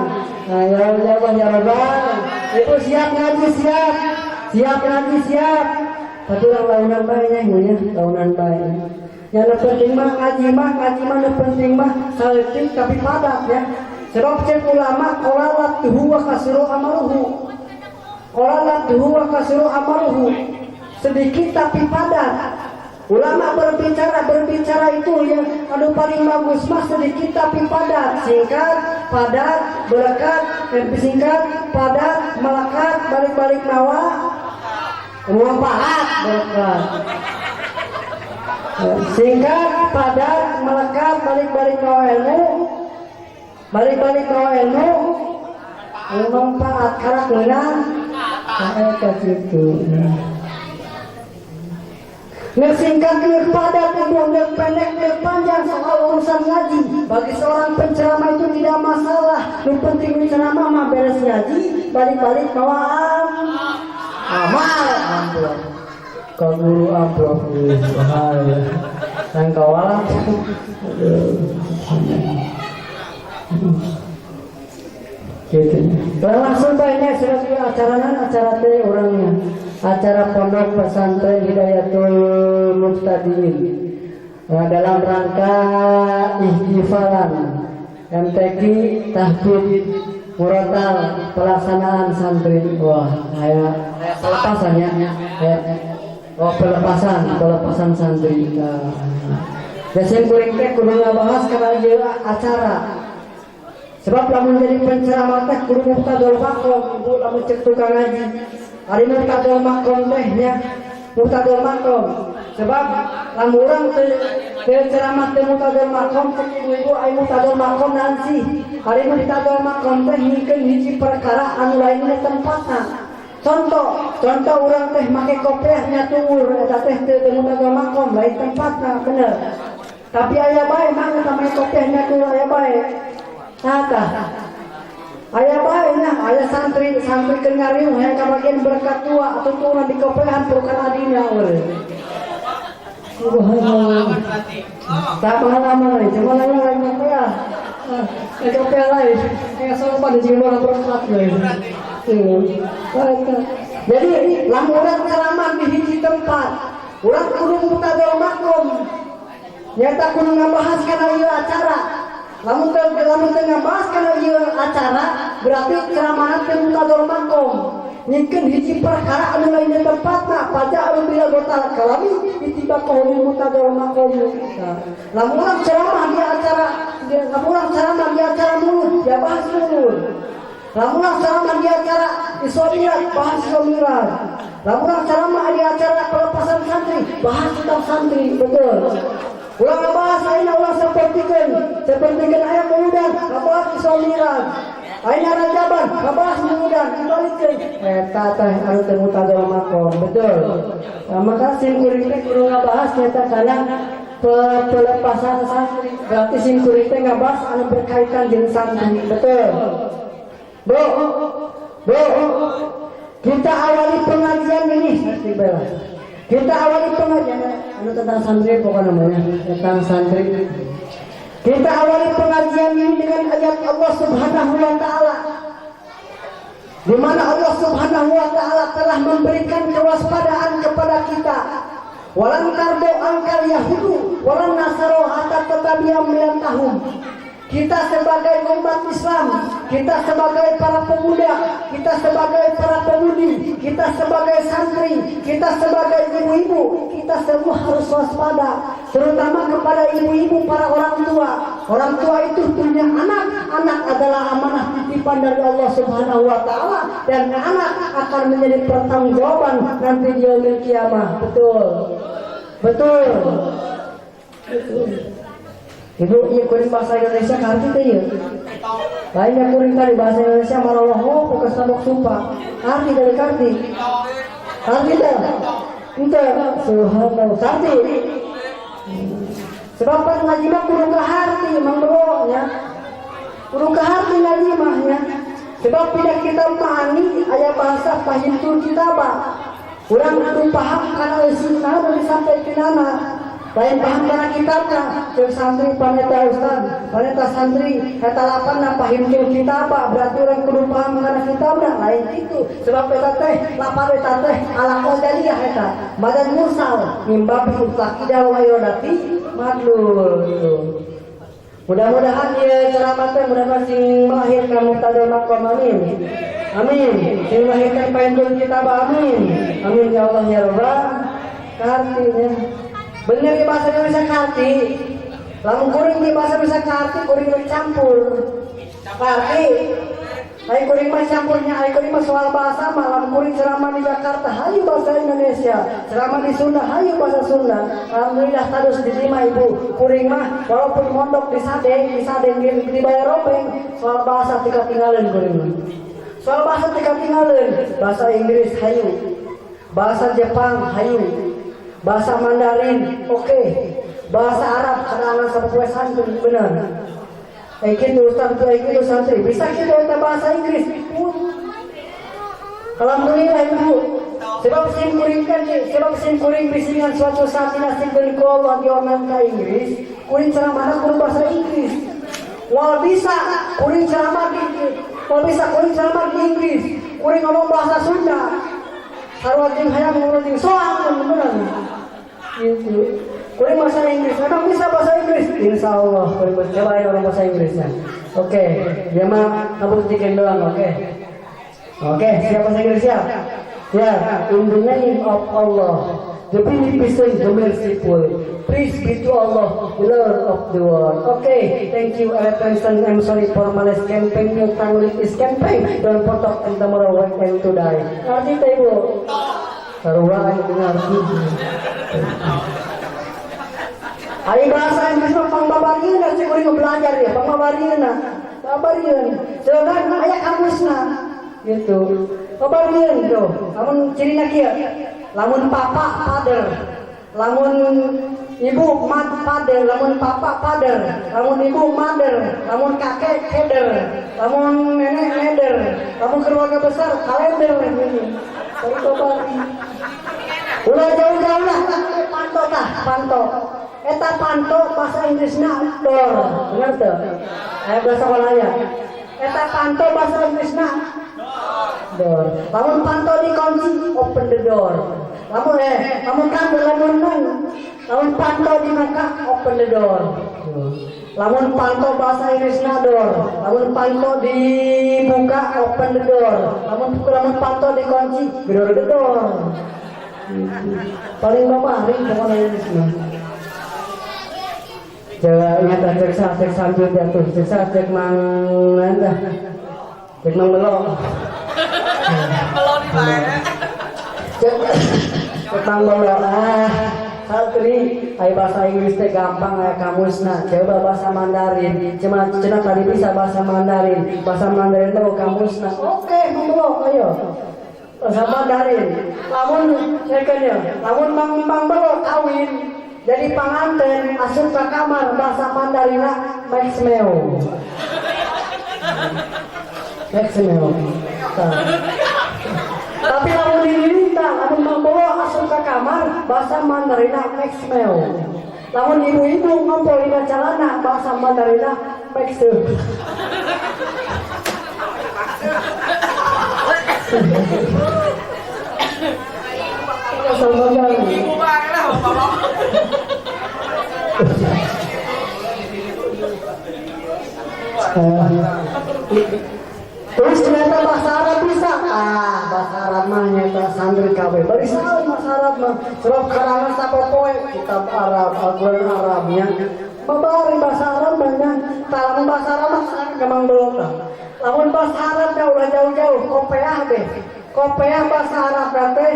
Speaker 1: Ya Allah ya Rabbal. Ibu siap ngaji siap ngaji siap. Tapi launan bae nya launan bae. Yang penting mah ngaji mah penting mah saleutik tapi padat ya. Sebab cek ulama qolalat huwa kasru amaluhu. Sedikit tapi padat. Ulama berbicara itu yang anu paling bagus mah sedikit tapi padat, singkat, padat, berkat, singkat, padat, melekat, balik-balik nawa, pahat, berkat. Singkat, padat, melekat, balik-balik nawa ilmu, manfaat karak menang, kayak gitu. Singkat padat itu pendek panjang soal urusan ngaji bagi seorang penceramah itu tidak masalah. Yang penting penceramah mah beres ngaji balik-balik bawa amal amplop ke guru amplop bahaya dan kawalan gitu. Langsung banyak acara teh orangnya acara pondok pesantren Hidayatul Mustadiin dalam rangka ihtifalan MTQ tahfidz murotal pelaksanaan santri. Wah, kayak pelepasannya pelepasan santri. Biasanya kuring teh kudu ngabahas kana ieu acara. Sebab lamun jadi penceramah teh kudu muftadul makom, ibu lamun cek tukang ngaji. Ari muftadul makom teh nya, muftadul makom. Sebab lamun urang teh ceramah teh muftadul makom, cek ibu ai muftadul makom nanti. Ari muftadul makom teh ngikeun hiji perkara anu lain di tempatna. Contoh urang teh make kopiah nya tuwur eta teh teu muftadul makom lain tempatna bener. Tapi aya bae mah eta make kopiah nya tuwur aya bae. Tata ayah baiknya ayah santri ke ngariung yang kabagian berkat tua atau turun di kopehan bukan adinya oleh tak pengalaman cuma lagi kopehan Itu lain. Kayak soal pada jiwa berkat lain. Jadi lamun urang ceramah di hiji tempat, urang kudu mutadal makom. Nyata kudu ngabahas kana ieu acara. Lamun teu ngabahas kana ieu acara, berarti ceramah teh mutadal makom. Nyikeun hiji perkara anu lain di tempatna, paja anu bila gotal kalami ditiba ka hulu mutadal makom. Lamun urang ceramah di acara, lamun urang ceramah di acara mulut, ya bahas mulut. Lamun ceramah di acara isomirat, bahas isomirat. Lamun ceramah di acara pelepasan santri, bahas tentang santri, betul. Ulang bahas aina ulang sepertikeun aya kemudian bahas isomirat. Aina rajaban, bahas kemudian dibalikeun. Eta teh anu teu mutadal makom, betul. Maka sim kuring teh kudu ngabahas nyata kana pelepasan santri. Berarti sim kuring teh ngabahas anu berkaitan jeung santri, betul. Kita awali pengajian ini. Kita awali pengajian anu tentang santri pokoknya namanya tentang santri. Kita awali pengajian ini dengan ayat Allah Subhanahu wa taala. Di mana Allah Subhanahu wa taala telah memberikan kewaspadaan kepada kita. Walan tardo angkal yahudu walan nasaro hatta tatabiyam millahum. Kita sebagai umat Islam, kita sebagai para pemuda, kita sebagai para pemudi, kita sebagai santri, kita sebagai ibu-ibu, kita semua harus waspada, terutama kepada ibu-ibu para orang tua. Orang tua itu punya anak, anak adalah amanah titipan dari Allah Subhanahu wa taala dan anak akan menjadi pertanggungjawaban nanti di yaumil kiamah. Betul. Betul. Ibu, iya kuring bahasa Indonesia karti teh ieu. Lainnya kuring kali bahasa Indonesia maroho fokus sabok sumpah. Arti dari karti. Karti teh. Ente subhanallah karti. Sebab pas ngaji mah kudu ka harti mang bro nya. Kudu ka harti ngaji mah nya. Sebab tidak kita pahami aya bahasa pahintul kitabah. Urang kudu paham kana isi naon disampaikeunana. Lain paham karena kitabnya, cek santri paneta ustad, paneta santri, kata lapan pahimtul kitabah, berarti orang kudu paham karena kitabnya, lain itu. Sebab eta teh, lapan eta teh, ala qadariyah eta, badan mursal, mimbabi utakidal wayodati, madlul. Mudah-mudahan ya ceramah teh mudah-mudahan sing melahirkan muhtadal makom, amin. Amin. Sing melahirkan pahimtul kitabah, amin. Amin ya Allah ya Rabbal kartinya. Bener di bahasa Indonesia karti. Lamun kuring di bahasa Indonesia karti, kuring campur. Karti. Lain kuring mah campurnya, lain kuring mah soal bahasa mah. Lamun kuring ceramah di Jakarta, hayu bahasa Indonesia. Ceramah di Sunda, hayu bahasa Sunda. Alhamdulillah terus diterima ibu. Kuring mah walaupun mondok di Sadeng dibayar ropeng. Soal bahasa tika tinggalin kuring mah. Soal bahasa tika tinggalin. Bahasa Inggris hayu. Bahasa Jepang hayu. Bahasa Mandarin, oke. Bahasa Arab, kadang-kadang sampai santri, benar. Gitu Ustaz, gitu santri. Bisa kita bahasa Inggris? Alhamdulillah ibu. Sebab sim kuring bisingan suatu saat nasib beli Allah di orang ke Inggris. Kuring ceramah kuring bahasa Inggris. Wal bisa kuring ceramah di Inggris. Kuring ngomong bahasa Sunda. Sarwa jeung hayang ngomong jeung soang beneran. Gitu. Kuring bahasa Inggris, memang bisa bahasa Inggris. Insyaallah kuring cobain orang bahasa Inggrisnya. Oke, dia mah ngabuktikan doang, oke. Oke, siap bahasa Inggris siap? Ya, in the name of Allah, the beneficent, the merciful. Praise be to Allah, the Lord of the world. Okay, thank you, attention. I'm sorry for Malay's campaign. Your tongue is campaign. Don't potok and tomorrow wait and to die. Ngerti teh bu? Sarua yang ngerti. Ayo bahasa Inggris mah pangbabarieuna, cek kuring belajar ya, pangbabarieuna. Babarieun. Sedangkan aya kamusna. Gitu. Babarieun tuh. Lamun cirina kieu. Lamun papa pader. Lamun ibu mad pader, lamun papa pader, lamun ibu mader, lamun kakek keder, lamun nenek neder, lamun keluarga besar kalender ini. Baru coba. Ulah jauh-jauh lah, panto tah, panto. Eta panto bahasa Inggrisna door, bener tuh. Aya bahasa walaya. Eta panto bahasa Inggrisna door. Lamun panto dikunci, open the door. Lamun kan lamun panto dibuka, open the door. Lamun panto bahasa Inggrisna door. Lamun panto dibuka, open the door. Lamun panto dikunci, door the door. Paling mamari bahasa Inggrisna. Jawa ingat cek sambil jatuh, cek mang nanda, cek mang belok.
Speaker 2: Belok di mana?
Speaker 1: Cek mang belok. Santri, ay bahasa Inggris teh gampang aya kamusna. Coba bahasa Mandarin. Cuma tadi bisa bahasa Mandarin. Bahasa Mandarin teh kamusna. Oke, mang belok ayo. Bahasa Mandarin. Lamun cekeun lamun mang belok kawin. Jadi pengantin asup ke kamar bahasa Mandarina Maxmeo. Tapi lamun diminta, lamun membawa asup ke kamar bahasa Mandarina Maxmeo. Lamun ibu-ibu ngompol di celana bahasa Mandarina Maxmeo.
Speaker 2: Ibu banget lah bapak.
Speaker 1: Terus ternyata bahasa Arab bisa. Bahasa Arab mah nyata santri kabeh. Bari saha bahasa Arab mah. Sebab karangan sapopoe kitab Arab, Al-Qur'an Arabnya. Babari bahasa Arab banyak. Talamun bahasa Arab mah gampang belum tah. Lamun bahasa Arab ulah jauh-jauh kopeah deh. Kopeah bahasa Arab teh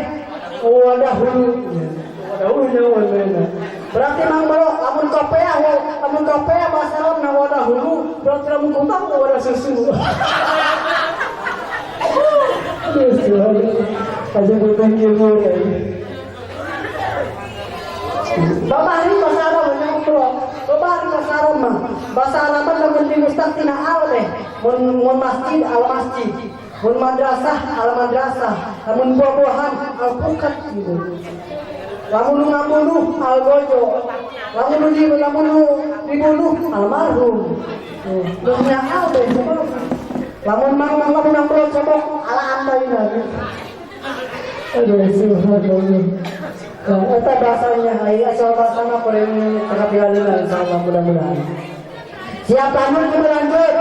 Speaker 1: wadah hulu. Berarti mang belok lamun kopeah bahasa Arab na wadah hulu, berarti lamun kumpang wadah susu. Aja bukan ilmu ya. Bapak hari bahasa Arab yang belok. Bapak hari bahasa Arab mah. Bahasa Arab lamun di ustaz tina al deh. Mun masjid al masjid. Mun madrasah al madrasah. Lamun buah-buahan al pukat gitu. Lamun ngabunuh al gojo. Lamun dibunuh almarhum. Dunia al deh. Lamun mang belok cebok ala antaina. Aduh subhanallah. Eta bahasanya asal bahasana kurang terkapialina insyaallah mudah-mudahan. Siap lamun kita lanjut.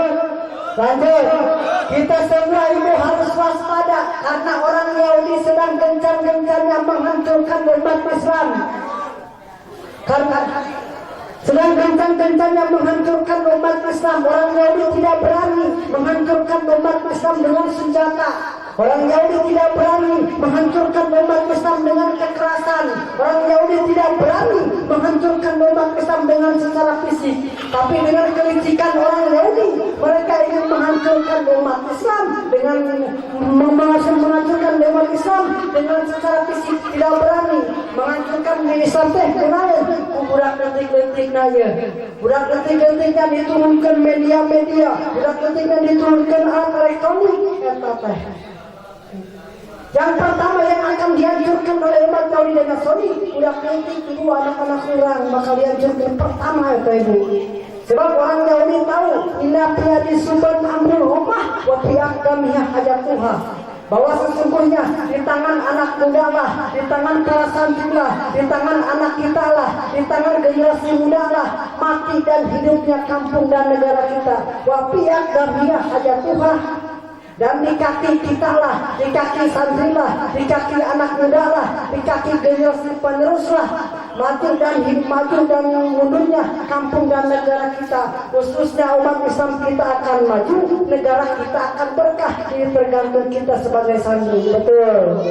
Speaker 1: Kita semua ibu harus waspada karena orang Yahudi sedang gencar-gencarnya menghancurkan umat Islam. Karena sedang gencar-gencarnya menghancurkan umat Islam. Orang Yahudi tidak berani menghancurkan umat Islam dengan senjata. Orang Yahudi tidak berani menghancurkan umat Islam dengan kekerasan. Orang Yahudi tidak berani menghancurkan umat Islam dengan secara fisik. Tapi dengan kelicikan orang Yahudi, mereka ingin menghancurkan umat Islam dengan menghancurkan umat Islam dengan secara fisik. Tidak berani menghancurkan di Islam teh kenal. Budak letik-letik nanya. Budak letik-letiknya diturunkan media-media. Budak letiknya diturunkan alat elektronik. Eta teh. Yang pertama yang akan dihancurkan oleh umat Yahudi dan Nasrani, udah kritik ibu anak-anak orang bakal dihancurkan pertama ya ibu. Sebab orang Yahudi tahu inna fi suban amrul ummah wa fi aqdamiha hajatuha. Bahwa sesungguhnya di tangan anak muda lah, di tangan para santri lah, di tangan anak kita lah, di tangan generasi muda lah, mati dan hidupnya kampung dan negara kita. Wa fi aqdamiha hajatuha. Dan di kaki kita lah, di kaki santri lah, di kaki anak muda lah, di kaki generasi penerus lah, maju dan mundurnya kampung dan negara kita, khususnya umat Islam kita akan maju, negara kita akan berkah. Ini tergantung kita sebagai santri. Betul.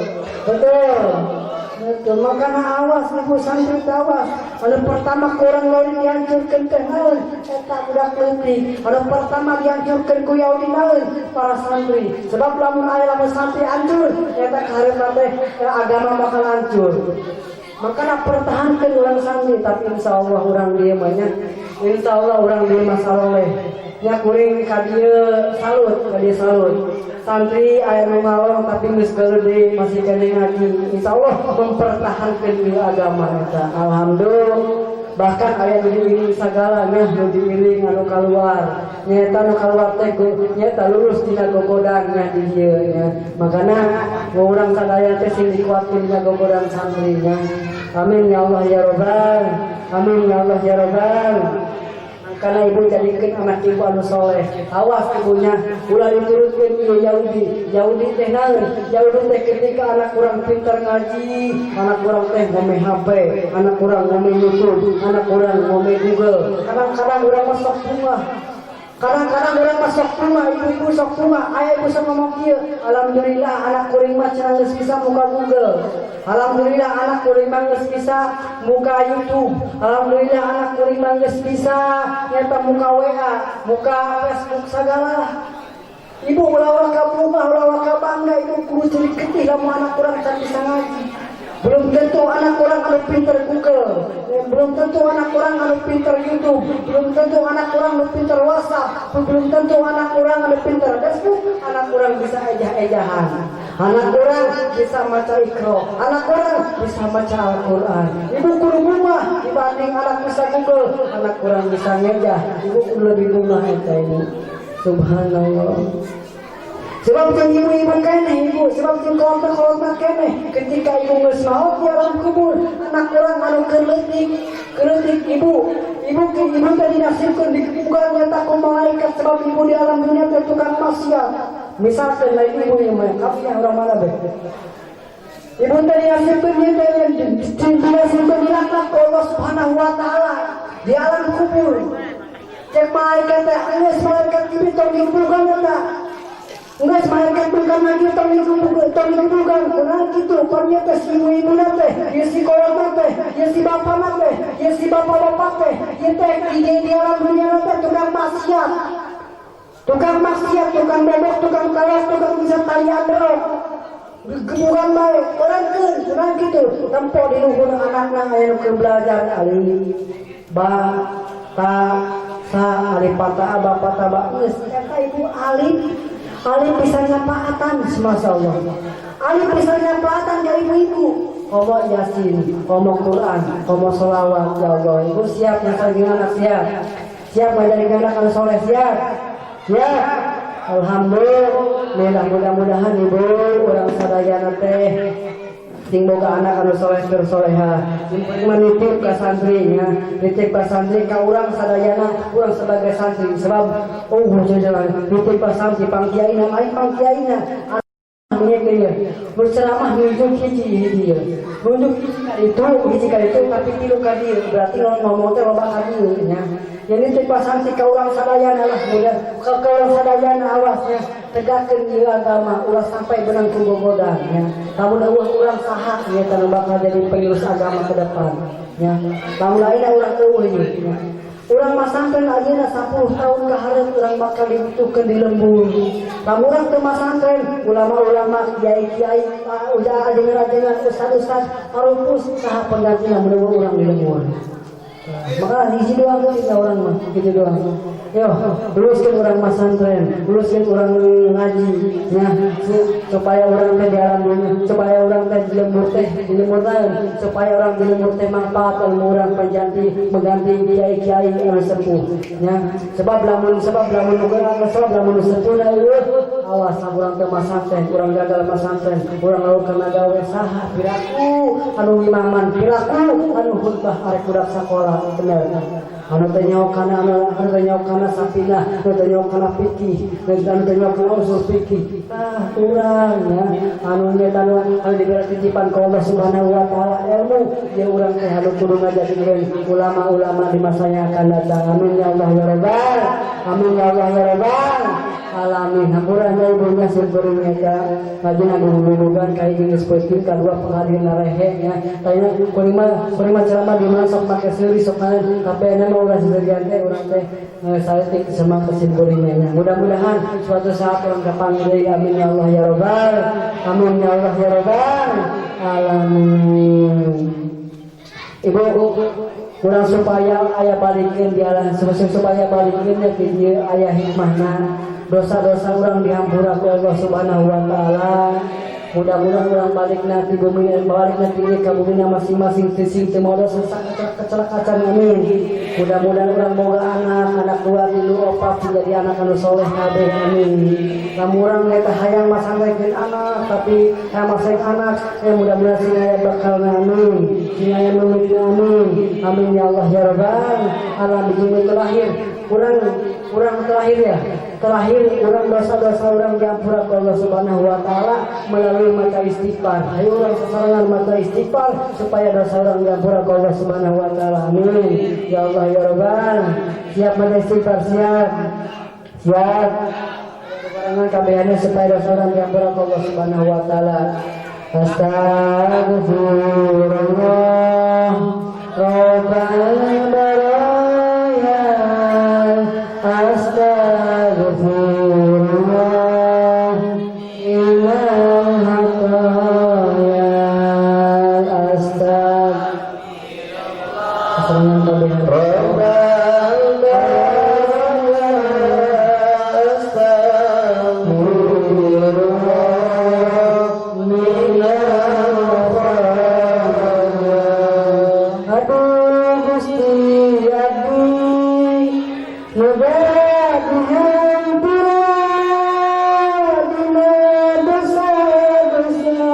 Speaker 1: Makanya awas ibu santri awas. Anu pertama kurang Yahudi dihancurkan ke naon eta budak leutik. Anu pertama dihancurkan ku Yahudi naon para santri. Sebab lamun aya lamun santri hancur eta kahareup teh agama bakal hancur. Makanya pertahankan orang santri, tapi insyaallah orang dia banyak. Insyaallah orang dia masalah nya kuring ka dieu salut. Santri aya nu ngalong tapi geus gede masih kene ngaji. Insyaallah mempertahankan agama eta. Alhamdulillah. bahkan aya diiring sagalanya nu diiring anu keluar nyata nu keluar teh nyata lulus dina gogodan nya di dieu nya makana urang sadaya teh sing dikuatkeun dina gogodan santrinya amin ya Allah ya Rabbal amin ya Allah ya Rabbal karena ibu jadikan anak ibu anu soleh awas ibunya ulah diturutkeun ieu Yahudi teh naon Yahudi teh ketika anak kurang pintar ngaji anak kurang teh ngome HP anak kurang ngome YouTube anak kurang ngome Google kadang-kadang urang masuk rumah kadang-kadang orang masuk rumah ibu-ibu sok rumah ayah ibu sok ngomong kieu alhamdulillah anak kuring mah cenah geus bisa muka Google alhamdulillah anak kuring mah geus bisa muka YouTube alhamdulillah anak kuring mah geus bisa nyata muka WA muka Facebook segala ibu ulah ka rumah ulah ka bangga ibu kudu ciri getih lamun anak kurang can bisa ngaji belum tentu anak orang anu pintar Google, belum tentu anak orang anu pintar YouTube, belum tentu anak orang anu pintar WhatsApp, belum tentu anak orang anu pintar Facebook, anak orang bisa ejah-ejahan, anak orang bisa maca Iqra, anak orang bisa maca Al-Quran. Ibu kudu bunga dibanding anak bisa Google, anak orang bisa ngejah, ibu kudu lebih bunga eta ini. Subhanallah. Sebab jeung ibu-ibu keneh ibu, sebab jeung kolot keneh ketika ibu geus maot di alam kubur, anak urang anu keleutik ibu teh dinasibkeun dikuburan nyata ku malaikat sebab ibu di alam dunia teh tukang maksiat. Misalkeun lain ibu ieu mah kapinya urang mana bae. Ibu teh dinasibkeun ieu teh dinasibkeun dilaknat ku Allah Subhanahu wa taala di alam kubur. Cek malaikat teh geus malaikat ibu tong dikuburan nyata enggak malaikat bukan lagi tong dikubukan karena gitu ternyata si ibu teh ya si kolot teh ya si bapak teh ya si bapak teh ya teh di alam dunia teh tukang maksiat tukang bebek tukang kalas tukang bisa tali androk gemuran baik orang gitu tempo di luhur anakna aya nu belajar ali ba ta sa ali pata bapak ta geus eta ibu Ali bisa nyapaatan, Masya Allah. Ali bisa nyapaatan dari ibu-ibu. Ngomong Yasin, ngomong Quran, ngomong sholawat, ya Allah. Ibu siap ngajarin anak siap. Siap ngajarin anak kalau soleh siap. Ya, alhamdulillah. Mudah-mudahan ibu orang sadayana teh sing boga anak anu soleh tur soleha. Nitip ka santrinya, nitip ka santri ka urang sadayana, urang sebagai santri sebab jangan nitip ka santri pangkiaina ai pangkiaina anu nya berceramah nunjuk hiji nunjuk hiji kali itu tapi tilu ka dieu berarti ngomong teh loba ka dieu nya. Jadi nitip ka santri ka urang sadayana lah mudah ka urang sadayana awasnya tegakkeun ieu agama ulah sampai benang ku gogodan nya. Lamun urang saha nya tanu bakal jadi penerus agama ke depan nya. Lamun lain urang eueuh nya. Urang masantren ajeuna 10 tahun ka hareup urang bakal dibutuhkeun di lembur. Lamun urang teu masantren, ulama-ulama, kiai-kiai, ajengan-ajengan, ustaz-ustaz harupus saha penggantina mun urang di lembur. Maka hiji doang kita orang mah gitu doang. Yo, luluskeun urang masantren, luluskeun urang ngaji nya supaya urang teh di alam dunia, supaya urang teh di lembur naon, supaya urang di lembur teh manfaat ilmu urang panjanti mengganti kiai-kiai anu sepuh nya. Sebab lamun sepuh da awas urang teh masantren, urang gagal masantren, urang lakukan gawe saha piraku anu imaman, piraku anu khutbah arek budak sakola bener. Anu teh nyaokana sapina, anu teh nyaokana fikih, anu teh nyaokana usul fikih. Urang ya, anu diberi titipan ku Allah Subhanahu wa taala ilmu, ya urang teh anu kudu ngajadikeun ulama-ulama di masanya akan datang. Amin ya Allah ya Rabbal. Amin ya Allah ya Rabbal. Alamin. Hampurana ibunya seueureung eta ngajina guru-gurugan kai geus poekeun kadua penghadir narehe nya. Tanya kurima ceramah di mana sok make seuri sok KPN mau ulah sebagian teh urang teh saeutik sama kesimpulannya. Mudah-mudahan suatu saat orang kapan deui amin ya Allah ya Rabbal. Amin ya Allah ya Rabbal. Alamin. Ibu kurang supaya aya balikeun di alam supaya balikeun ke dieu aya hikmahna. Dosa-dosa urang dihampura ku Allah Subhanahu wa taala. mudah-mudahan urang balik nanti bumi balik nanti ke bumi masing-masing sing teu moal kecelakaan amin. Mudah-mudahan urang boga anak 2 3 4 jadi anak anu soleh kabeh amin. Lamun urang eta hayang masangkeun anak tapi masang anak mudah-mudahan sing aya bakalna amin. Sing aya numitna amin. Amin ya Allah ya Rabbal alamin. Terakhir urang terakhir urang dosa-dosa urang diampura ku Allah Subhanahu wa taala melalui maca istighfar. Ayo urang sasarangan maca istighfar supaya dosa urang diampura ku Allah Subhanahu wa taala. Amin. Ya Allah ya Rabbal. Siap maca istighfar siap. Barengan kabehane supaya dosa urang diampura ku Allah Subhanahu wa taala. Astagfirullah Rabbal baraya Astagfirullah ilal hataya Astagfirullah Rabbal baraya Astagfirullah aduh Gusti abdi ngebadihan pura dina dosa-dosa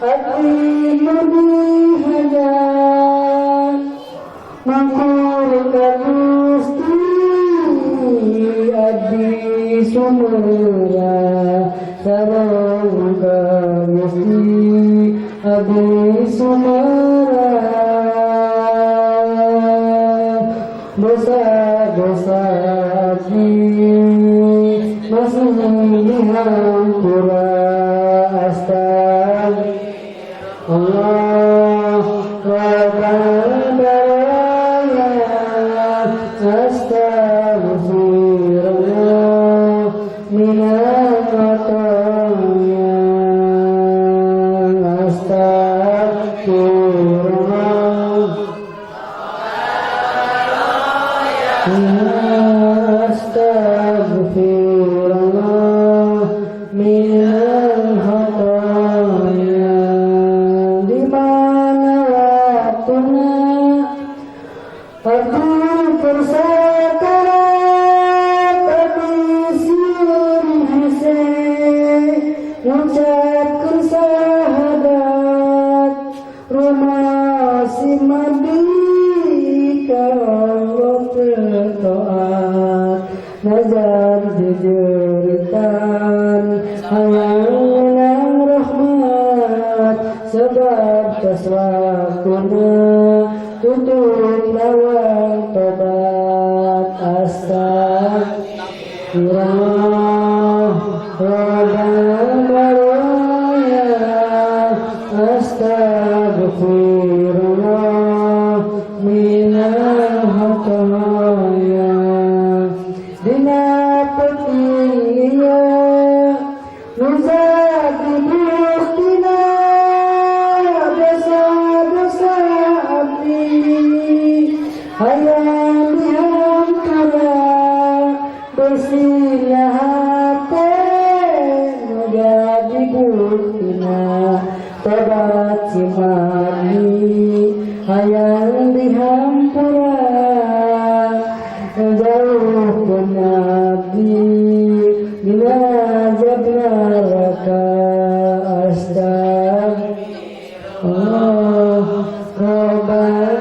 Speaker 1: abdi mudihajat mangkur ka Gusti abdi sumera sareng ka Gusti abdi sumera dosa-dosa abdi masih dihampura astagfirullah Rabbal baraya astagfirullah minal khataya astagfirullah astagfirullah minal khataya. Di mana waktuna abdi bersakarat abdi siun hese ngucapkeun syahadat rumah si madi ka Allah taat nazar jujuritan hayang menang rahmat sebab taswakuna tutup lawang tobat astagfirullah Rabbal baraya astagfirullah minal hataya dina petiya nuzadi buktina dosa-dosa abdi hayang dihampura bersihnya hati nuzadi buktina tobat simani hayang dihampura jauh nabi dina azab neraka astagfirullah Rabbal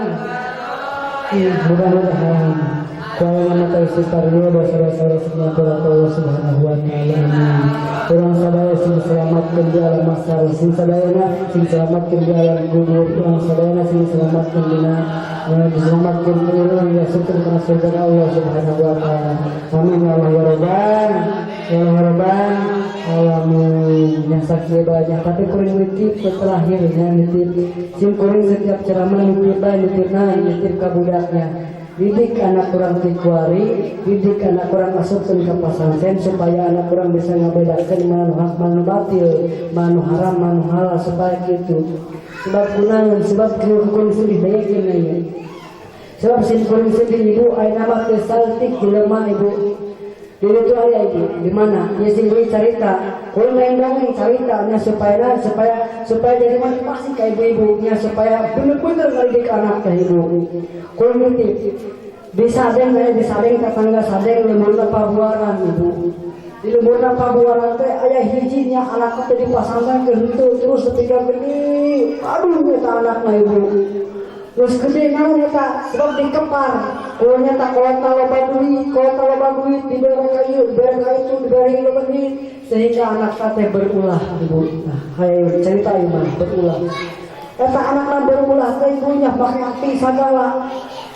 Speaker 1: mudah-mudahan kalau mata istighfar dosa-dosa diampura ku Allah Subhanahu wa taala. Urang sadaya sing selamatkeun di alam mahsyar, sing sadayana sing selamatkeun di alam kubur, urang sadayana sing selamatkeun dina diselamatkeun urang diasupkeun kana surga Allah Subhanahu wa taala. Amin ya Allah ya Rabbal ya Rabbal alamin. Yang sakit banyak tapi kuring nitip terakhirnya nitip sing kuring setiap ceramah nitip ka budaknya. Didik anak kurang dikuari, didik anak kurang masukkan ke pesantren supaya anak kurang bisa ngebedakan mana hak, mana batil, mana haram, mana halal supaya gitu. Sebab kunangan, sebab kuring sedih daya kena. Sebab sin kuring sedih ibu, ay nama kesaltik jelema ibu. Jadi itu ayah itu di mana? Ya sendiri cerita. Kalau main dongeng ceritanya supaya jadi motivasi ke ibu-ibunya supaya benar-benar ngedidik anak ke ibu. Kalau nitip disadeng tetangga sadeng lemur pabuaran ibu. Di lemur pabuaran teh ayah hijinya anak teh dipasangkan ke itu terus ketika gede, aduh kita anaknya ibu. Terus gede naon eta sebab dikepar. Kalau nyata kalau loba duit diberi kayu, diberi duit sehingga anak teh berulah ibu. Nah, kayak cerita iman berulah. Eta anakna berulah teh ibunya pakai api sagala.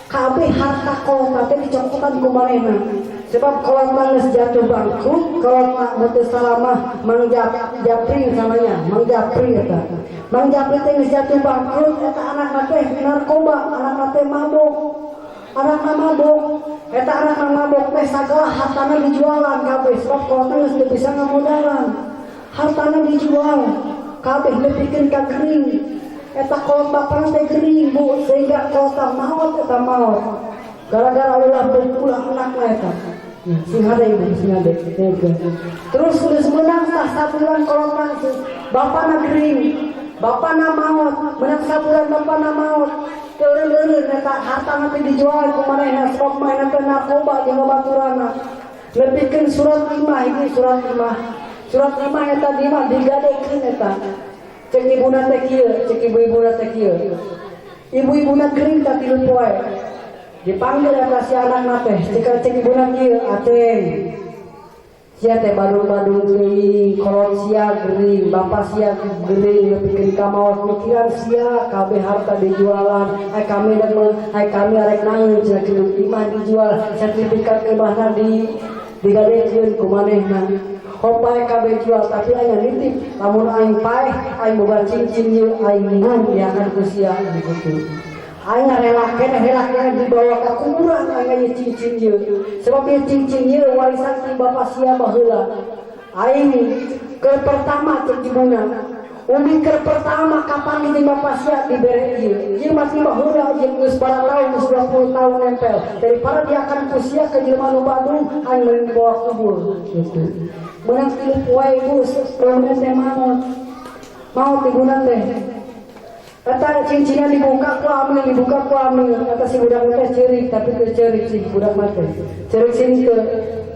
Speaker 1: Kabeh harta kolot teh dicokotan ku manehna. Sebab kolot geus jatuh bangkrut, kolot teu salamah Mang Japri namanya, Mang Japri eta. Mang Japri teh geus jatuh bangkrut eta anakna teh narkoba, anakna teh mabok. Anakna mabok, eta anakna mabok teh sagala hartana dijualan kabeh sebab kolot geus teu bisa ngamodalan. Hartana dijual, kabeh nepikeun ka gering. Eta kolot bapana teh gering Bu, sehingga kolot maot eta maot. Gara-gara ulah berulah anakna eta. Singade ibu, singade. Terus geus meunang tah sabulan kolotna teh. Bapana gering, bapana maot, meunang sabulan bapana maot. Keureun-eureun eta hartana teh dijual ku manehna sok mainan teh narkoba jeung babaturanna. Nepikeun surat 5 ini surat 5. Surat 5 eta di mah digadekeun eta. Cek ibuna teh kieu, cek ibu-ibuna teh kieu. Ibu-ibuna gering tak 3 poe. Dipanggil eta si anakna teh, cek ibuna kieu, Ateng. Sia teh badung-badung geuning, kolot sia geuning, bapak sia geuning nepikeun ka maot pikiran sia kabeh harta dijualan. Ai kami arek naeun cenah kieu imah dijual, sertifikat imahna digadekeun ku manehna. Hopae kabeh jual tapi aya nitip, lamun aing paeh aing boga cincin ieu aing nginum diakan ku sia kitu. Aing relakeun dibawa ka kuburan aing cincin ieu. Sebab ieu cincin ieu warisan ti bapa sia baheula. Aing keur pertama cek ibuna. Umi keur pertama kapan di bapa sia dibere ieu. Ieu masih baheula ieu geus bara taun geus 20 tahun nempel. Daripada dia akan ku sia ka jelema nu Bandung aing meureun dibawa kubur gitu. Meunang 3 poe ibu seumur teh mau ibuna teh. Eta cincinna dibuka ku amil, kata si budak teh ceurik tapi teu ceurik si budak mah teh. Ceurik sini teu.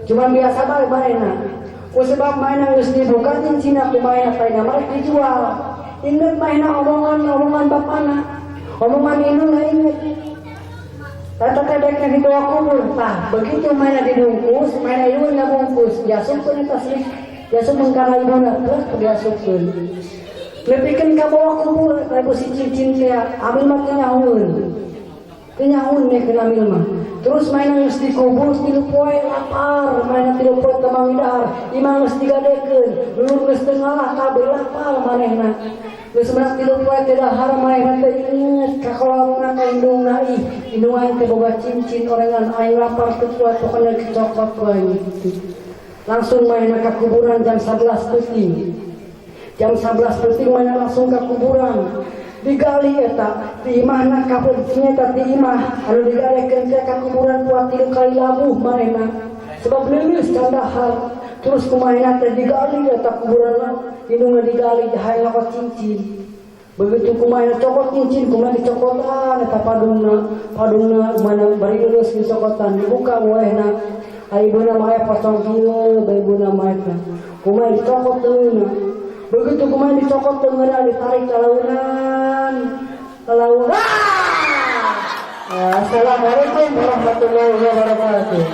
Speaker 1: Cuman biasa bae manehna. Ku sebab mainan geus dibuka cincinna ku mainan paena mah dijual. Inget mainan omongan bapana. Omongan indung inget. Eta teh dekna dibawa kubur. Tah, begitu mainan dibungkus, mainan ieu ngabungkus, diasupkeun eta sih. Diasup mangkana ibuna terus diasupkeun. Nepikeun ka bawah kubur, ibu si cincin teh amil mah teu nyahoun nek amil mah. Terus mainan geus dikubur 3 poe lapar, mainan 3 poe teu mangidar, imah geus digadekeun, lulur geus teu ngalah kabeh lapar manehna. Geus meunang 3 poe teh dahar manehna teh inget ka kolotna ka indungna ih, indung aing teh boga cincin orengan aing lapar teu kuat pokona dicokot wae gitu. Langsung manehna ka kuburan jam 11 peuting. Jam 11 penting mana langsung ke kuburan digali eta di imahna kapeuting eta di imah anu digalekeun ke kuburan buat 3 kali labuh manehna sebab leuleus candahar terus kumaha teh digali eta kuburanna indungna digali hayang ngokot cincin begitu kumaha cokot cincin kumaha dicokotan eta padungna mana bari leuleus dicokotan dibuka waehna ayeuna mah aya posong kieu baeuna mah eta kumaha dicokot teueuna. Begitu kumaha dicokot teu ngeura ditarik kalaunan. Assalamualaikum warahmatullahi wabarakatuh.